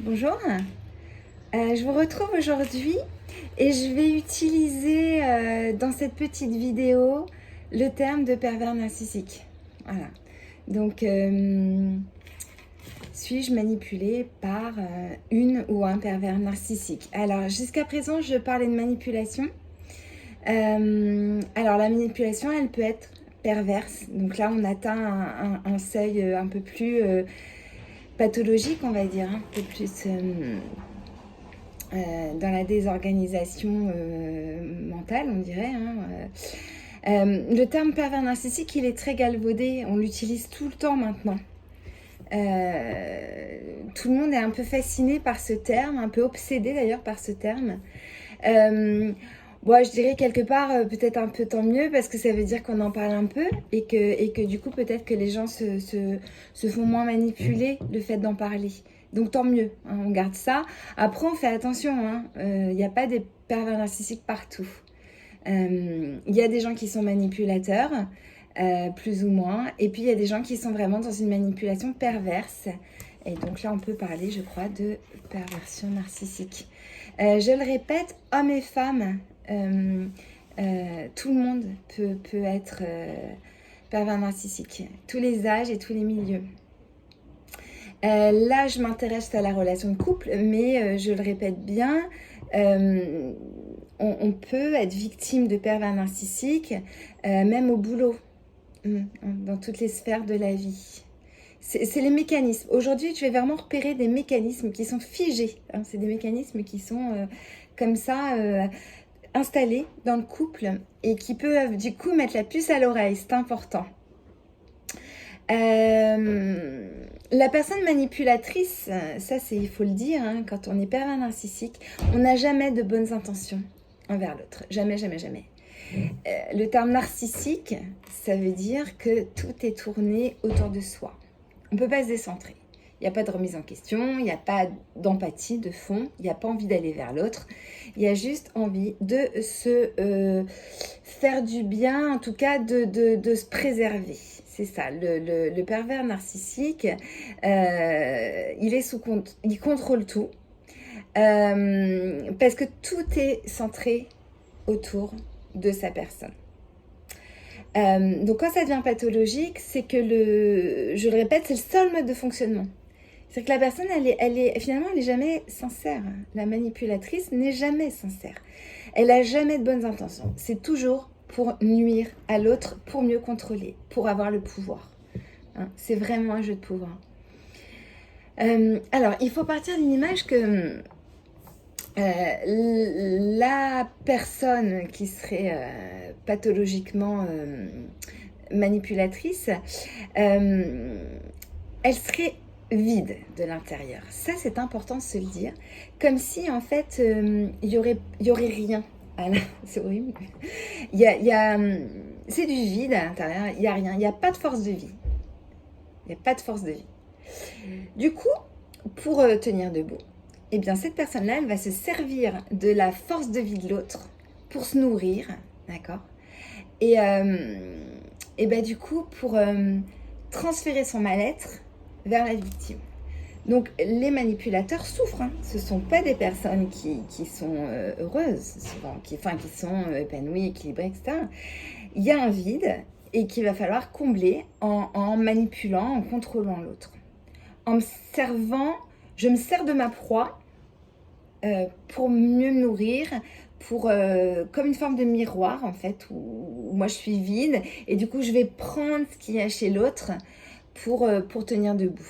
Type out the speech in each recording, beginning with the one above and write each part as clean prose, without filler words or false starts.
Bonjour, je vous retrouve aujourd'hui et je vais utiliser dans cette petite vidéo le terme de pervers narcissique. Voilà. Donc, suis-je manipulée par une ou un pervers narcissique? Alors, jusqu'à présent, je parlais de manipulation. Alors, la manipulation, elle peut être perverse. Donc là, on atteint un seuil un peu plus pathologique, on va dire, un peu plus dans la désorganisation mentale, on dirait. Le terme pervers narcissique, il est très galvaudé. On l'utilise tout le temps maintenant. Tout le monde est un peu fasciné par ce terme, un peu obsédé d'ailleurs par ce terme. Bon, je dirais quelque part peut-être un peu tant mieux parce que ça veut dire qu'on en parle un peu et que du coup peut-être que les gens se font moins manipuler le fait d'en parler. Donc tant mieux, hein, on garde ça. Après on fait attention, il n'y a pas des pervers narcissiques partout. Il y a des gens qui sont manipulateurs, plus ou moins, et puis il y a des gens qui sont vraiment dans une manipulation perverse. Et donc là on peut parler, je crois, de perversion narcissique. Je le répète, hommes et femmes, tout le monde peut être pervers narcissique, tous les âges et tous les milieux. Là, je m'intéresse à la relation de couple, mais je le répète bien, on peut être victime de pervers narcissiques, même au boulot, dans toutes les sphères de la vie. C'est les mécanismes. Aujourd'hui, je vais vraiment repérer des mécanismes qui sont figés. Hein. C'est des mécanismes qui sont comme ça installés dans le couple et qui peuvent du coup mettre la puce à l'oreille. C'est important. La personne manipulatrice, ça c'est, il faut le dire, hein, quand on est pervers narcissique, on n'a jamais de bonnes intentions envers l'autre. Jamais, jamais, jamais. Le terme narcissique, ça veut dire que tout est tourné autour de soi. On ne peut pas se décentrer. Il n'y a pas de remise en question, il n'y a pas d'empathie de fond, il n'y a pas envie d'aller vers l'autre. Il y a juste envie de se faire du bien, en tout cas de se préserver. C'est ça, le pervers narcissique, il contrôle tout. Parce que tout est centré autour de sa personne. Donc quand ça devient pathologique, c'est que je le répète, c'est le seul mode de fonctionnement. C'est que la personne, finalement, elle n'est jamais sincère. La manipulatrice n'est jamais sincère. Elle n'a jamais de bonnes intentions. C'est toujours pour nuire à l'autre, pour mieux contrôler, pour avoir le pouvoir. Hein, c'est vraiment un jeu de pouvoir. Alors, il faut partir d'une image que la personne qui serait pathologiquement manipulatrice, elle serait vide de l'intérieur. Ça, c'est important de se le dire. Comme si, en fait, il y aurait rien. Ah là, c'est horrible. C'est du vide à l'intérieur. Il n'y a rien. Il n'y a pas de force de vie. Il n'y a pas de force de vie. Du coup, pour tenir debout, eh bien, cette personne-là, elle va se servir de la force de vie de l'autre pour se nourrir, d'accord ? Et ben, du coup, pour transférer son mal-être vers la victime. Donc, les manipulateurs souffrent. Hein. Ce ne sont pas des personnes qui sont heureuses, souvent, qui sont épanouies, équilibrées, etc. Il y a un vide et qu'il va falloir combler en manipulant, en contrôlant l'autre. En me servant, je me sers de ma proie pour mieux me nourrir, comme une forme de miroir en fait, où moi je suis vide et du coup je vais prendre ce qu'il y a chez l'autre pour tenir debout.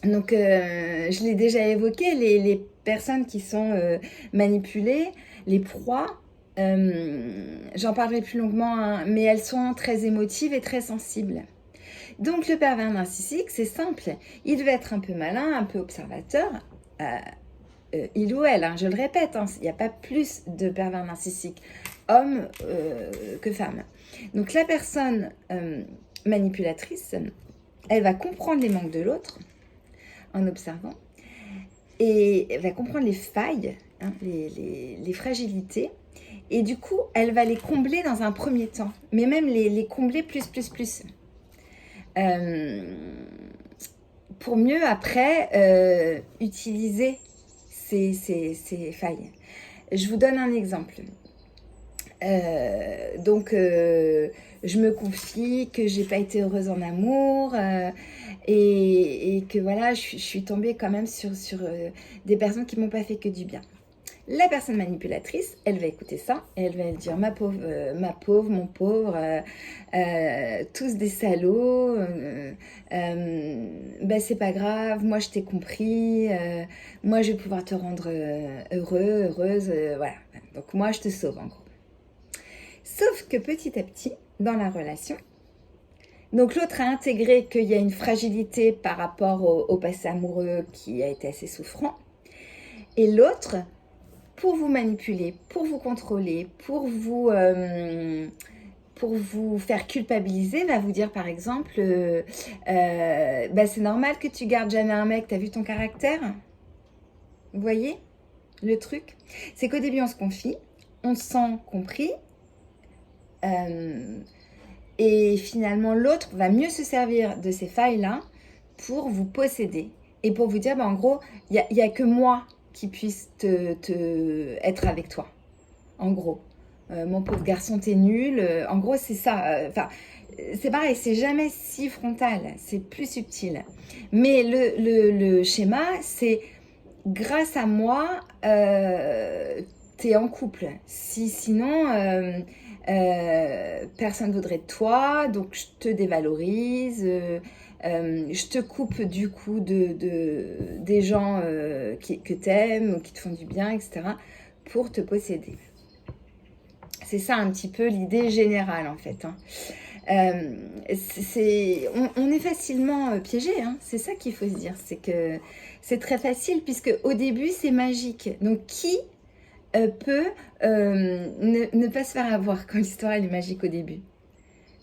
Donc je l'ai déjà évoqué, les personnes qui sont manipulées, les proies, j'en parlerai plus longuement, hein, mais elles sont très émotives et très sensibles. Donc le pervers narcissique, c'est simple, il va être un peu malin, un peu observateur, il ou elle, hein, je le répète, hein, il n'y a pas plus de pervers narcissiques, hommes que femmes. Donc la personne manipulatrice, elle va comprendre les manques de l'autre en observant et elle va comprendre les failles, hein, les fragilités, et du coup, elle va les combler dans un premier temps, mais même les combler plus. pour mieux après utiliser ces failles. Je vous donne un exemple. Je me confie que j'ai pas été heureuse en amour et que voilà, je suis tombée quand même sur des personnes qui m'ont pas fait que du bien. La personne manipulatrice, elle va écouter ça et elle va dire ma pauvre, mon pauvre, tous des salauds, c'est pas grave, moi je t'ai compris, moi je vais pouvoir te rendre heureux, heureuse, voilà. Donc moi je te sauve en gros. Sauf que petit à petit, dans la relation, donc l'autre a intégré qu'il y a une fragilité par rapport au passé amoureux qui a été assez souffrant, et l'autre, pour vous manipuler, pour vous contrôler, pour vous faire culpabiliser, va vous dire par exemple c'est normal que tu gardes jamais un mec, t'as vu ton caractère? Vous voyez le truc? C'est qu'au début on se confie, on se sent compris et finalement l'autre va mieux se servir de ces failles-là pour vous posséder et pour vous dire en gros, il y a que moi qui puisse être avec toi. En gros, mon pauvre garçon, t'es nul. En gros, c'est ça. C'est pareil, c'est jamais si frontal, c'est plus subtil. Mais le schéma, c'est grâce à moi, t'es en couple. Sinon, personne ne voudrait de toi, donc je te dévalorise. Je te coupe du coup des gens que t'aimes ou qui te font du bien, etc. pour te posséder. C'est ça un petit peu l'idée générale en fait. On est facilement piégé, c'est ça qu'il faut se dire. C'est que c'est très facile puisque au début c'est magique. Donc qui peut ne pas se faire avoir quand l'histoire elle est magique au début?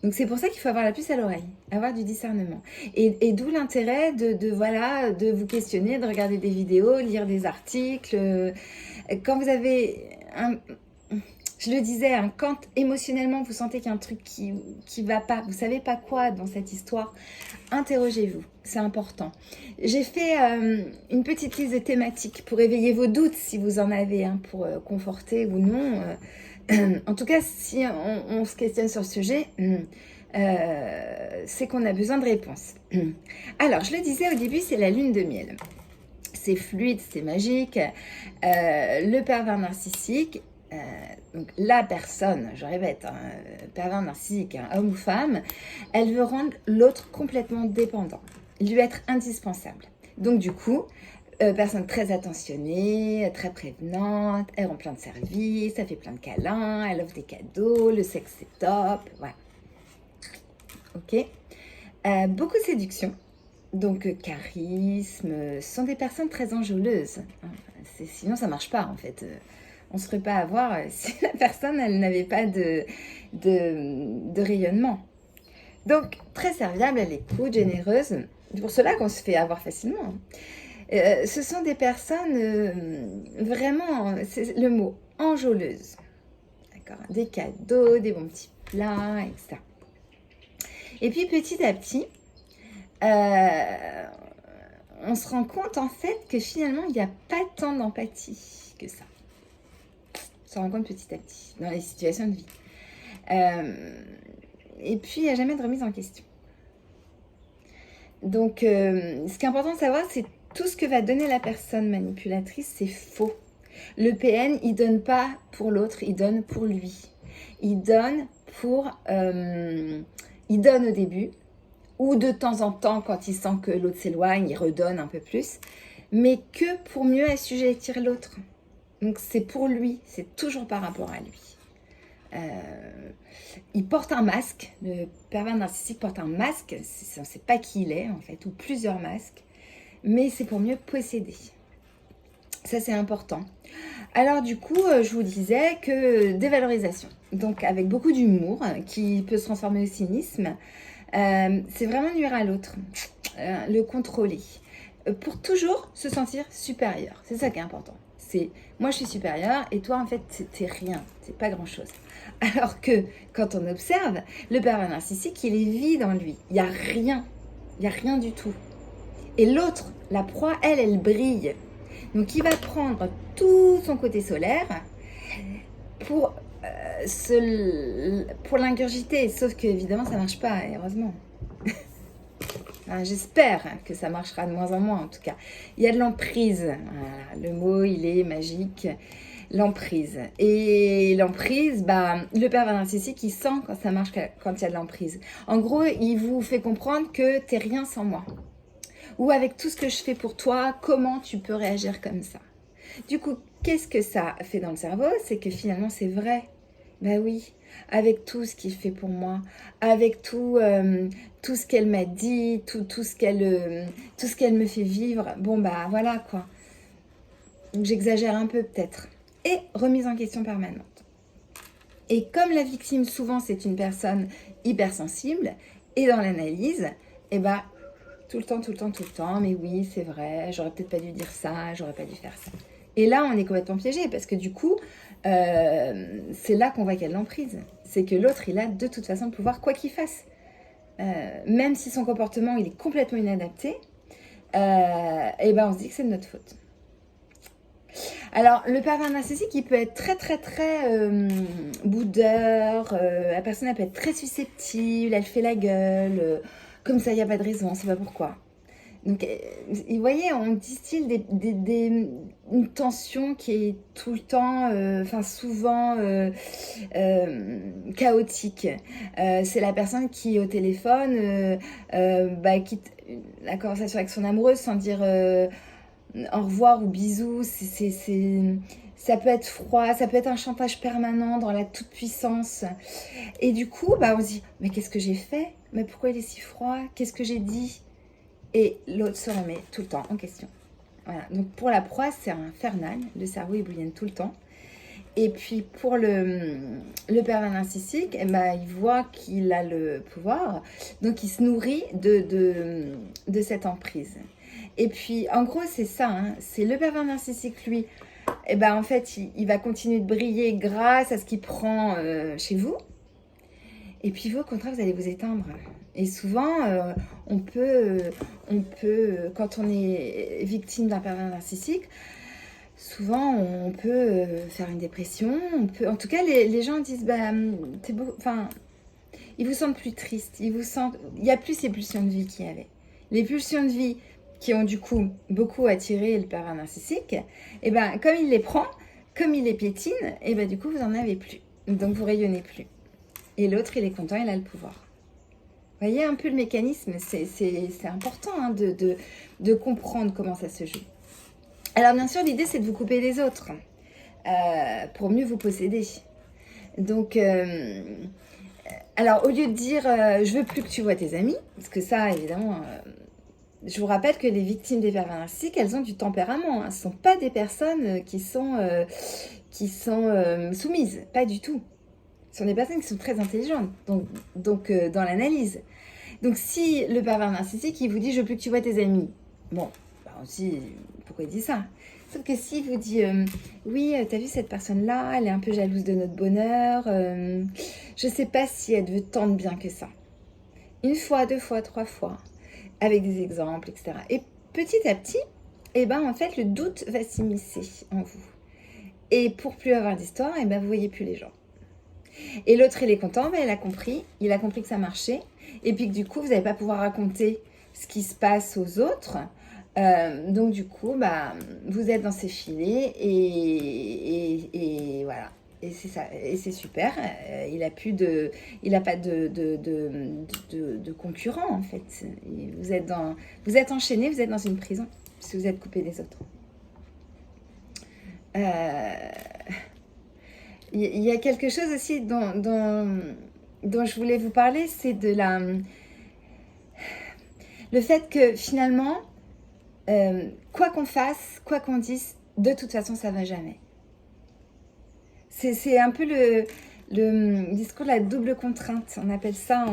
Donc c'est pour ça qu'il faut avoir la puce à l'oreille, avoir du discernement. Et d'où l'intérêt de vous questionner, de regarder des vidéos, lire des articles. Quand vous avez je le disais, quand émotionnellement vous sentez qu'il y a un truc qui va pas, vous savez pas quoi dans cette histoire, interrogez-vous, c'est important. J'ai fait une petite liste de thématiques pour éveiller vos doutes si vous en avez, pour conforter ou non. En tout cas, si on se questionne sur ce sujet, c'est qu'on a besoin de réponses. Alors, je le disais au début, c'est la lune de miel. C'est fluide, c'est magique. Le pervers narcissique, donc la personne, je répète, pervers narcissique, homme ou femme, elle veut rendre l'autre complètement dépendant, lui être indispensable. Donc du coup, personne très attentionnée, très prévenante, elle rend plein de services, elle fait plein de câlins, elle offre des cadeaux, le sexe c'est top, voilà. Ok. Beaucoup de séduction, donc charisme, ce sont des personnes très enjôleuses. Sinon ça marche pas en fait. On ne se ferait pas avoir si la personne elle n'avait pas de rayonnement. Donc très serviable, elle écoute, généreuse. C'est pour cela qu'on se fait avoir facilement. Ce sont des personnes vraiment, c'est le mot, enjôleuses. D'accord, des cadeaux, des bons petits plats, etc. Et puis petit à petit, on se rend compte en fait que finalement il n'y a pas tant d'empathie que ça. On se rend compte petit à petit dans les situations de vie. Et puis il n'y a jamais de remise en question. Donc ce qui est important de savoir, c'est tout ce que va donner la personne manipulatrice, c'est faux. Le PN, il donne pas pour l'autre, il donne pour lui. Il donne il donne au début, ou de temps en temps, quand il sent que l'autre s'éloigne, il redonne un peu plus, mais que pour mieux assujettir l'autre. Donc c'est pour lui, c'est toujours par rapport à lui. Il porte un masque, le pervers narcissique porte un masque, on ne sait pas qui il est en fait, ou plusieurs masques, mais c'est pour mieux posséder. Ça c'est important. Alors du coup, je vous disais que dévalorisation, donc avec beaucoup d'humour, qui peut se transformer au cynisme, c'est vraiment nuire à l'autre, le contrôler, pour toujours se sentir supérieur. C'est ça qui est important. C'est moi je suis supérieur et toi en fait t'es rien, c'est pas grand chose. Alors que quand on observe, le pervers narcissique il est vide en lui, il y a rien du tout. Et l'autre, la proie, elle brille. Donc il va prendre tout son côté solaire pour, pour l'ingurgiter. Sauf que évidemment ça marche pas, heureusement. Enfin, j'espère que ça marchera de moins en moins en tout cas. Il y a de l'emprise. Voilà, le mot il est magique. L'emprise. Et l'emprise, le pervers narcissique, il sent quand ça marche, quand il y a de l'emprise. En gros, il vous fait comprendre que t'es rien sans moi. Ou avec tout ce que je fais pour toi, comment tu peux réagir comme ça? Du coup, qu'est-ce que ça fait dans le cerveau? C'est que finalement, c'est vrai. Ben oui, avec tout ce qu'il fait pour moi, avec tout ce qu'elle m'a dit, tout ce qu'elle me fait vivre. Bon, voilà quoi. J'exagère un peu peut-être. Et remise en question permanente. Et comme la victime, souvent, c'est une personne hypersensible, et dans l'analyse, tout le temps, mais oui, c'est vrai, j'aurais peut-être pas dû dire ça, j'aurais pas dû faire ça. Et là, on est complètement piégé, parce que du coup, c'est là qu'on voit qu'il y a de l'emprise. C'est que l'autre, il a de toute façon le pouvoir, quoi qu'il fasse. Même si son comportement, il est complètement inadapté, on se dit que c'est de notre faute. Alors, le pervers narcissique, il peut être très, très, très boudeur. La personne, elle peut être très susceptible, elle fait la gueule. Comme ça, il n'y a pas de raison, on ne sait pas pourquoi. Donc, vous voyez, on distille une tension qui est tout le temps, souvent chaotique. C'est la personne qui, au téléphone, quitte la conversation avec son amoureuse sans dire au revoir ou bisous. Ça peut être froid, ça peut être un chantage permanent dans la toute-puissance. Et du coup, on se dit, mais qu'est-ce que j'ai fait? Mais pourquoi il est si froid? Qu'est-ce que j'ai dit? Et l'autre se remet tout le temps en question. Voilà. Donc pour la proie, c'est infernal. Le cerveau, il bouillonne tout le temps. Et puis pour le pervers narcissique, il voit qu'il a le pouvoir. Donc il se nourrit de cette emprise. Et puis en gros, c'est ça. C'est le pervers narcissique, lui. En fait, il va continuer de briller grâce à ce qu'il prend chez vous. Et puis vous, au contraire, vous allez vous éteindre. Et souvent, on peut, quand on est victime d'un pervers narcissique, souvent on peut faire une dépression. En tout cas, les gens disent, ils vous sentent plus triste. Il y a plus ces pulsions de vie qu'il y avait. Les pulsions de vie qui ont du coup beaucoup attiré le pervers narcissique, comme il les prend, comme il les piétine, du coup vous en avez plus. Donc vous rayonnez plus. Et l'autre, il est content, il a le pouvoir. Vous voyez un peu le mécanisme, c'est important de comprendre comment ça se joue. Alors bien sûr, l'idée c'est de vous couper des autres pour mieux vous posséder. Donc, alors au lieu de dire je veux plus que tu vois tes amis, parce que ça évidemment, je vous rappelle que les victimes des pervers narcissiques, elles ont du tempérament. Ce ne sont pas des personnes qui sont soumises, pas du tout. Ce sont des personnes qui sont très intelligentes, donc dans l'analyse. Donc si le pervers narcissique, il vous dit « je veux plus que tu vois tes amis », bon, on se dit « pourquoi il dit ça ?» Sauf que s'il vous dit « oui, t'as vu cette personne-là, elle est un peu jalouse de notre bonheur, je sais pas si elle veut tant de bien que ça. » Une fois, deux fois, trois fois, avec des exemples, etc. Et petit à petit, en fait, le doute va s'immiscer en vous. Et pour plus avoir d'histoire, vous voyez plus les gens. Et l'autre, il est content, il a compris que ça marchait. Et puis que du coup, vous n'allez pas pouvoir raconter ce qui se passe aux autres. Donc du coup, vous êtes dans ces filets et voilà. Et c'est ça, et c'est super. Il n'a pas de concurrent en fait. Vous êtes enchaîné, vous êtes dans une prison si vous êtes coupé des autres. Il y a quelque chose aussi dont je voulais vous parler, c'est le fait que finalement, quoi qu'on fasse, quoi qu'on dise, de toute façon, ça ne va jamais. C'est un peu le discours de la double contrainte. On appelle ça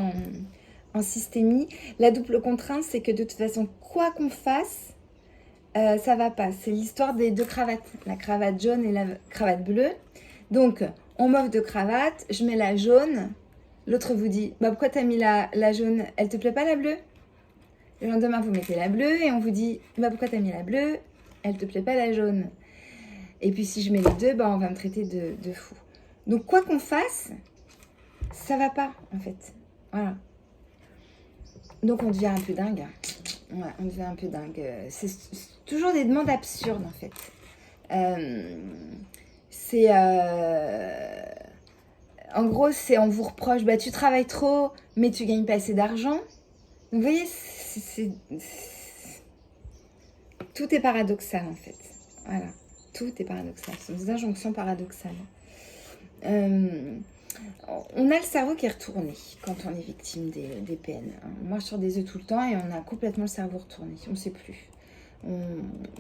en systémie. La double contrainte, c'est que de toute façon, quoi qu'on fasse, ça va pas. C'est l'histoire des deux cravates, la cravate jaune et la cravate bleue. Donc, on m'offre deux cravates, je mets la jaune. L'autre vous dit, pourquoi t'as mis la jaune? Elle te plaît pas la bleue? Le lendemain, vous mettez la bleue et on vous dit bah, pourquoi t'as mis la bleue? Elle te plaît pas la jaune. Et puis si je mets les deux, bah, on va me traiter de fou. Donc quoi qu'on fasse, ça va pas en fait. Voilà. Donc on devient un peu dingue. Ouais, on devient un peu dingue. C'est toujours des demandes absurdes en fait. En gros, c'est on vous reproche, bah tu travailles trop, mais tu gagnes pas assez d'argent. Donc vous voyez, tout est paradoxal en fait. Voilà, tout est paradoxal. Ce sont des injonctions paradoxales. On a le cerveau qui est retourné quand on est victime des PN. On marche sur des œufs tout le temps et on a complètement le cerveau retourné. On ne sait plus.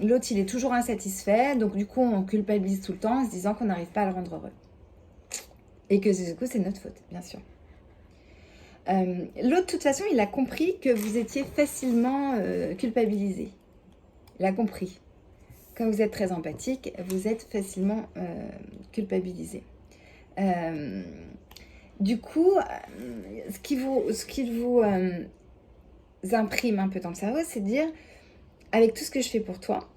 L'autre, il est toujours insatisfait, donc du coup, on culpabilise tout le temps en se disant qu'on n'arrive pas à le rendre heureux. Et que du coup, c'est notre faute, bien sûr. L'autre, de toute façon, il a compris que vous étiez facilement culpabilisé. Il a compris. Quand vous êtes très empathique, vous êtes facilement culpabilisé. Du coup, ce qu'il vous imprime un peu dans le cerveau, c'est de dire, avec tout ce que je fais pour toi,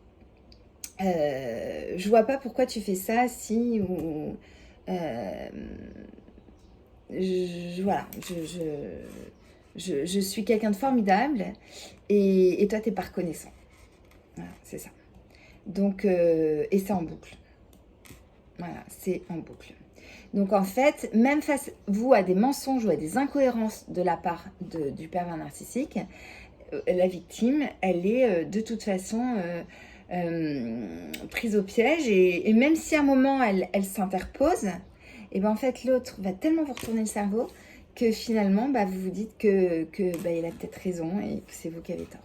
je vois pas pourquoi tu fais ça si ou voilà, je suis quelqu'un de formidable et toi t'es pas reconnaissant. Voilà, c'est ça. Donc et c'est en boucle. Voilà, c'est en boucle. Donc en fait, même face vous à des mensonges ou à des incohérences de la part du pervers narcissique, la victime, elle est de toute façon prise au piège et même si à un moment elle s'interpose, et ben en fait l'autre va tellement vous retourner le cerveau que finalement bah, vous vous dites que il a peut-être raison et que c'est vous qui avez tort.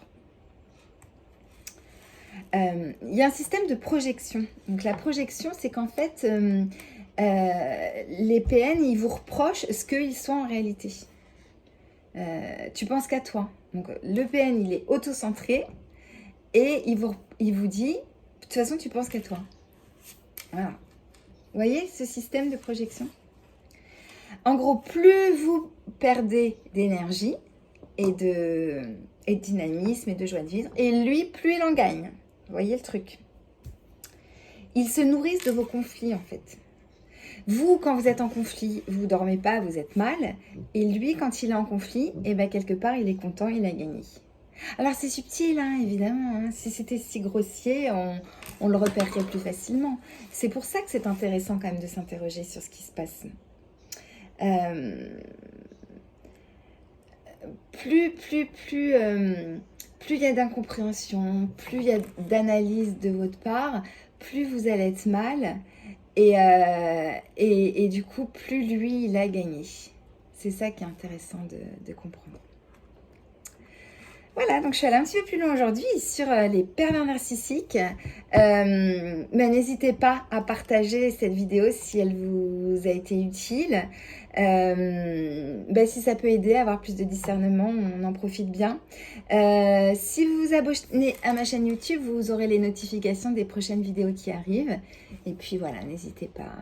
Il y a un système de projection. Donc la projection, c'est qu'en fait, les PN, ils vous reprochent ce qu'ils sont en réalité. Tu penses qu'à toi. Donc le PN, il est auto-centré et il vous dit, de toute façon, tu penses qu'à toi. Voilà. Vous voyez ce système de projection? En gros, plus vous perdez d'énergie et de dynamisme et de joie de vivre, et lui, plus il en gagne. Vous voyez le truc? Ils se nourrissent de vos conflits, en fait. Vous, quand vous êtes en conflit, vous ne dormez pas, vous êtes mal. Et lui, quand il est en conflit, eh ben, quelque part, il est content, il a gagné. Alors, c'est subtil, hein, évidemment. Hein. Si c'était si grossier, on le repérerait plus facilement. C'est pour ça que c'est intéressant quand même de s'interroger sur ce qui se passe. Plus il y a d'incompréhension, plus il y a d'analyse de votre part, plus vous allez être mal et du coup, plus lui, il a gagné. C'est ça qui est intéressant de comprendre. Voilà, donc je suis allée un petit peu plus loin aujourd'hui sur les pervers narcissiques. N'hésitez pas à partager cette vidéo si elle vous a été utile. Si ça peut aider à avoir plus de discernement, on en profite bien. Si vous vous abonnez à ma chaîne YouTube, vous aurez les notifications des prochaines vidéos qui arrivent. Et puis voilà, n'hésitez pas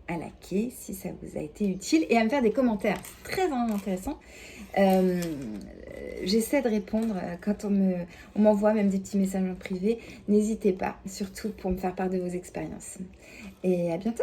à liker si ça vous a été utile et à me faire des commentaires. C'est très vraiment intéressant. J'essaie de répondre quand on m'envoie même des petits messages en privé. N'hésitez pas, surtout pour me faire part de vos expériences. Et à bientôt!